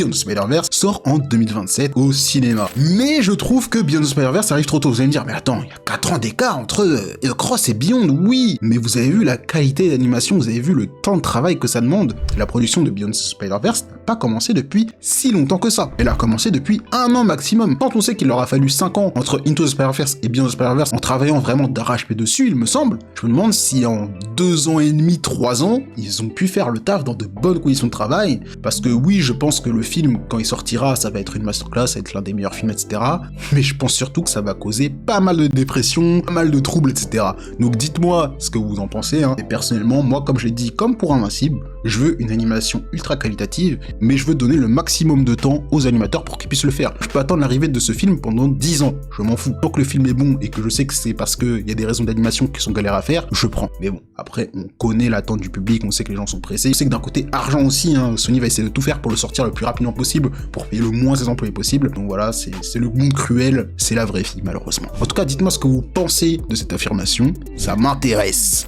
Beyond the Spider-Verse sort en 2027 au cinéma. Mais je trouve que Beyond the Spider-Verse arrive trop tôt. Vous allez me dire, mais attends, il y a 4 ans d'écart entre Cross et Beyond, oui. Mais vous avez vu la qualité d'animation, vous avez vu le temps de travail que ça demande. La production de Beyond the Spider-Verse n'a pas commencé depuis si longtemps que ça. Elle a commencé depuis 1 an maximum. Quand on sait qu'il leur a fallu 5 ans entre Into the Spider-Verse et Beyond the Spider-Verse en travaillant vraiment d'arrache-pied dessus, il me semble, je me demande si en 2 ans et demi, 3 ans, ils ont pu faire le taf dans de bonnes conditions de travail. Parce que oui, je pense que le film, quand il sortira, ça va être une masterclass, ça va être l'un des meilleurs films, etc. Mais je pense surtout que ça va causer pas mal de dépression, pas mal de troubles, etc. Donc dites-moi ce que vous en pensez, hein. Et personnellement, moi, comme je l'ai dit, comme pour Invincible, je veux une animation ultra qualitative, mais je veux donner le maximum de temps aux animateurs pour qu'ils puissent le faire. Je peux attendre l'arrivée de ce film pendant 10 ans, je m'en fous. Tant que le film est bon et que je sais que c'est parce qu'il y a des raisons d'animation qui sont galères à faire, je prends. Mais bon, après, on connaît l'attente du public, on sait que les gens sont pressés. Je sais que d'un côté, argent aussi, hein, Sony va essayer de tout faire pour le sortir le plus rapidement possible, pour payer le moins ses employés possible. Donc voilà, c'est le monde cruel, c'est la vraie vie, malheureusement. En tout cas, dites-moi ce que vous pensez de cette affirmation, ça m'intéresse.